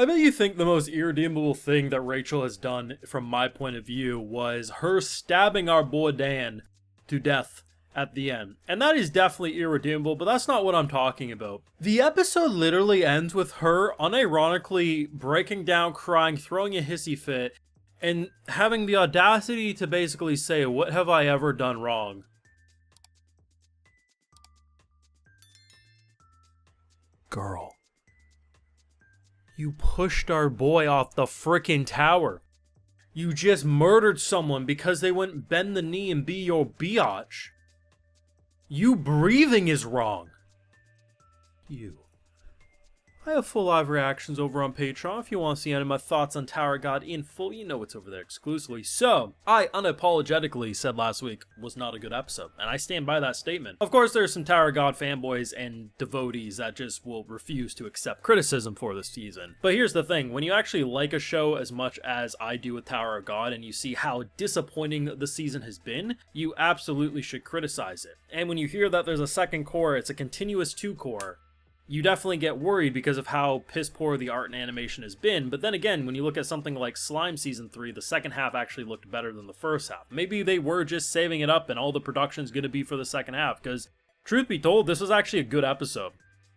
I bet you think the most irredeemable thing that Rachel has done, from my point of view, was her stabbing our boy Dan to death at the end. And that is definitely irredeemable, but that's not what I'm talking about. The episode literally ends with her unironically breaking down, crying, throwing a hissy fit, and having the audacity to basically say, "What have I ever done wrong?" Girl, you pushed our boy off the frickin' tower. You just murdered someone because they wouldn't bend the knee and be your biatch. You breathing is wrong. You. I have full live reactions over on Patreon. If you want to see any of my thoughts on Tower of God in full, you know it's over there exclusively. So, I unapologetically said last week was not a good episode, and I stand by that statement. Of course, there's some Tower of God fanboys and devotees that just will refuse to accept criticism for this season. But here's the thing, when you actually like a show as much as I do with Tower of God, and you see how disappointing the season has been, you absolutely should criticize it. And when you hear that there's a second core, it's a continuous 2-core, you definitely get worried because of how piss poor the art and animation has been. But then again, when you look at something like Slime Season 3, the second half actually looked better than the first half. Maybe they were just saving it up and all the production's going to be for the second half, because truth be told, this was actually a good episode.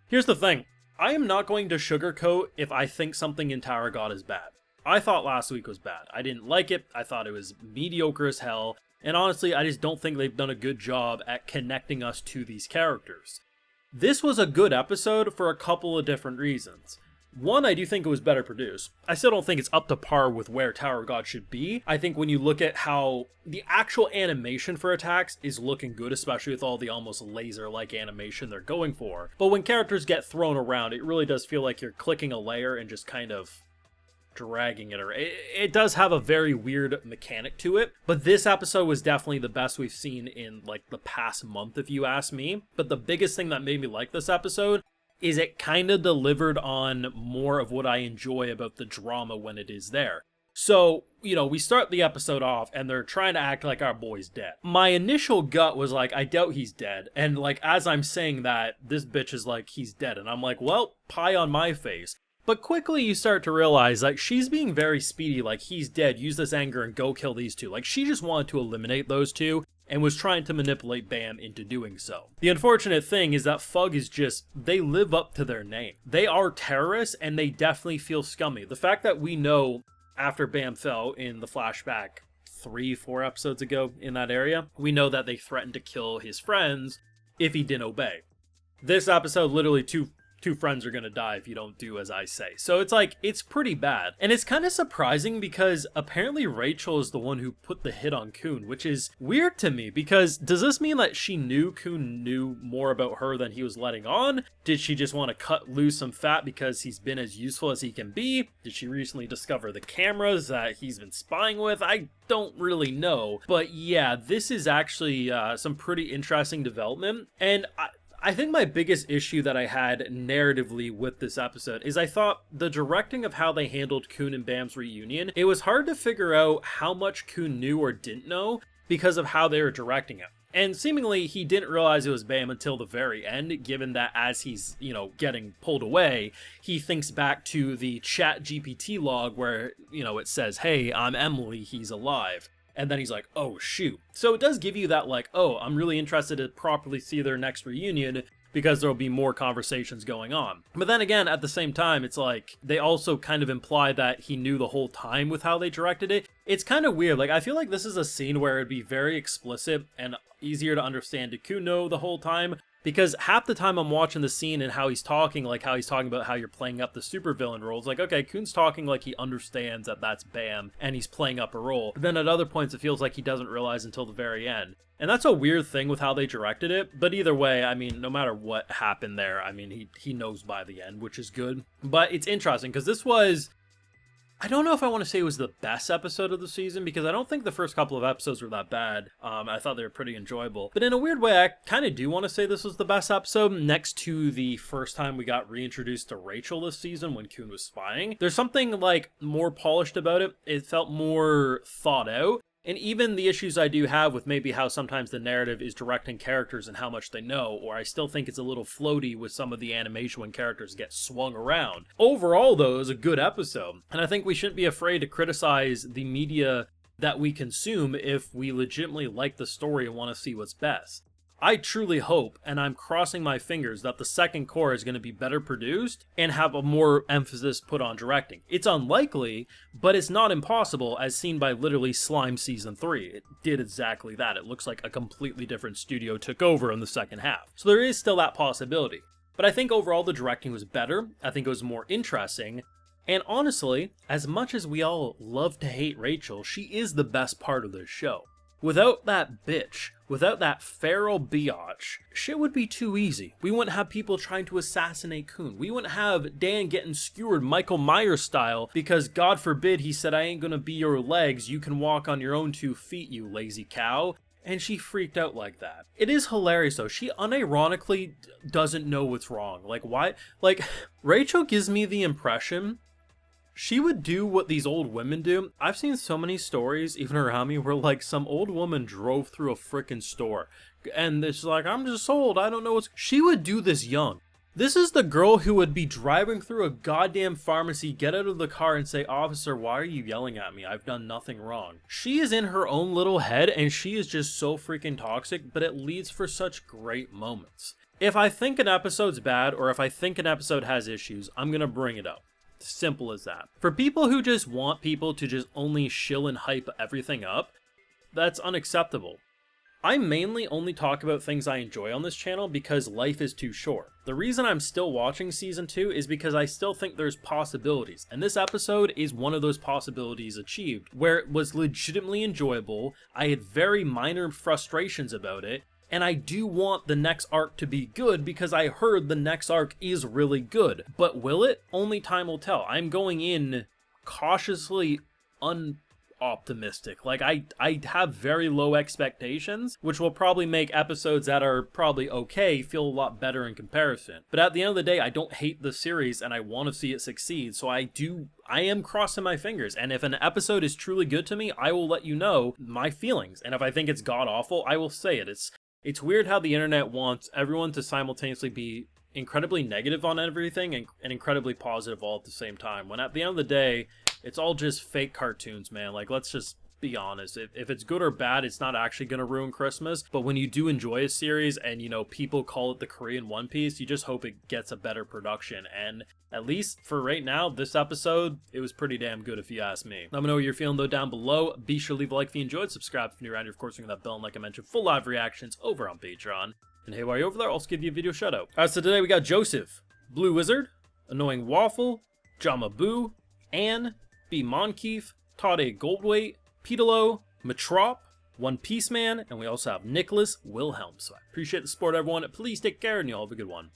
Here's the thing, I am not going to sugarcoat if I think something in Tower of God is bad. I thought last week was bad. I didn't like it, I thought it was mediocre as hell, and honestly, I just don't think they've done a good job at connecting us to these characters. This was a good episode for a couple of different reasons. One, I do think it was better produced. I still don't think it's up to par with where Tower of God should be. I think when you look at how the actual animation for attacks is looking good, especially with all the almost laser-like animation they're going for. But when characters get thrown around, it really does feel like you're clicking a layer and just kind of dragging it around. It does have a very weird mechanic to it, but this episode was definitely the best we've seen in like the past month, if you ask me. But the biggest thing that made me like this episode is it kind of delivered on more of what I enjoy about the drama when it is there. So, you know, we start the episode off and they're trying to act like our boy's dead. My initial gut was like, I doubt he's dead. And like, as I'm saying that, this bitch is like, he's dead. And I'm like, well, pie on my face. But quickly you start to realize, like, she's being very speedy, like, he's dead, use this anger and go kill these two. Like, she just wanted to eliminate those two, and was trying to manipulate Bam into doing so. The unfortunate thing is that Fug is just, they live up to their name. They are terrorists, and they definitely feel scummy. The fact that we know, after Bam fell in the flashback 3-4 episodes ago in that area, we know that they threatened to kill his friends if he didn't obey. This episode, literally two friends are gonna die if you don't do as I say. So it's like, it's pretty bad. And it's kind of surprising because apparently Rachel is the one who put the hit on Kun, which is weird to me because does this mean that she knew Kun knew more about her than he was letting on? Did she just want to cut loose some fat because he's been as useful as he can be? Did she recently discover the cameras that he's been spying with? I don't really know. But yeah, this is actually some pretty interesting development. And I think my biggest issue that I had narratively with this episode is I thought the directing of how they handled Kun and Bam's reunion, it was hard to figure out how much Kun knew or didn't know because of how they were directing it. And seemingly he didn't realize it was Bam until the very end, given that as he's, you know, getting pulled away, he thinks back to the ChatGPT log where, you know, it says, hey, I'm Emily, he's alive. And then he's like, oh, shoot. So it does give you that, like, oh, I'm really interested to properly see their next reunion because there'll be more conversations going on. But then again, at the same time, it's like, they also kind of imply that he knew the whole time with how they directed it. It's kind of weird. Like, I feel like this is a scene where it'd be very explicit and easier to understand. Did Kun know the whole time? Because half the time I'm watching the scene and how he's talking, like how he's talking about how you're playing up the supervillain role, it's like, okay, Kun's talking like he understands that that's Bam and he's playing up a role. But then at other points it feels like he doesn't realize until the very end. And that's a weird thing with how they directed it. But either way, I mean, no matter what happened there, I mean, he knows by the end, which is good. But it's interesting because this was, I don't know if I want to say it was the best episode of the season because I don't think the first couple of episodes were that bad. I thought they were pretty enjoyable. But in a weird way, I kind of do want to say this was the best episode next to the first time we got reintroduced to Rachel this season when Kun was spying. There's something like more polished about it. It felt more thought out. And even the issues I do have with maybe how sometimes the narrative is directing characters and how much they know, or I still think it's a little floaty with some of the animation when characters get swung around. Overall, though, it was a good episode. And I think we shouldn't be afraid to criticize the media that we consume if we legitimately like the story and want to see what's best. I truly hope, and I'm crossing my fingers, that the second core is going to be better produced and have a more emphasis put on directing. It's unlikely, but it's not impossible, as seen by literally Slime Season 3. It did exactly that. It looks like a completely different studio took over in the second half. So there is still that possibility. But I think overall the directing was better. I think it was more interesting. And honestly, as much as we all love to hate Rachel, she is the best part of this show. Without that bitch, without that feral biatch, shit would be too easy. We wouldn't have people trying to assassinate Coon. We wouldn't have Dan getting skewered Michael Myers style because God forbid he said, "I ain't gonna be your legs, you can walk on your own 2 feet, you lazy cow." And she freaked out like that. It is hilarious though. She unironically doesn't know what's wrong. Like, why? Like, Rachel gives me the impression she would do what these old women do. I've seen so many stories, even around me, where like some old woman drove through a frickin' store and it's like, "I'm just old, I don't know what's..." She would do this young. This is the girl who would be driving through a goddamn pharmacy, get out of the car and say, "Officer, why are you yelling at me? I've done nothing wrong." She is in her own little head and she is just so freaking toxic, but it leads for such great moments. If I think an episode's bad or if I think an episode has issues, I'm gonna bring it up. Simple as that. For people who just want people to just only shill and hype everything up, that's unacceptable. I mainly only talk about things I enjoy on this channel because life is too short. The reason I'm still watching Season 2 is because I still think there's possibilities, and this episode is one of those possibilities achieved, where it was legitimately enjoyable. I had very minor frustrations about it, and I do want the next arc to be good because I heard the next arc is really good. But will it? Only time will tell. I'm going in cautiously unoptimistic. Like, I have very low expectations, which will probably make episodes that are probably okay feel a lot better in comparison. But at the end of the day, I don't hate the series and I want to see it succeed. So I am crossing my fingers, and if an episode is truly good to me, I will let you know my feelings. And if I think it's god-awful, I will say it. It's weird how the internet wants everyone to simultaneously be incredibly negative on everything and incredibly positive all at the same time, when at the end of the day, it's all just fake cartoons, man. Like, let's just be honest. If it's good or bad, it's not actually going to ruin Christmas. But when you do enjoy a series and, you know, people call it the Korean One Piece, you just hope it gets a better production. And at least for right now, this episode, it was pretty damn good if you ask me. Let me know what you're feeling though down below. Be sure to leave a like if you enjoyed, subscribe if you're new around here, of course, ring that bell, and like I mentioned, full live reactions over on Patreon. And hey, while you're over there, I'll also give you a video shout out. Alright, so today we got Joseph, Blue Wizard, Annoying Waffle, Jama Boo, Anne, B. Monkeef, Tade Goldweight, Petalo, Matrop, One Piece Man, and we also have Nicholas Wilhelm. So I appreciate the support, everyone. Please take care, and you all have a good one.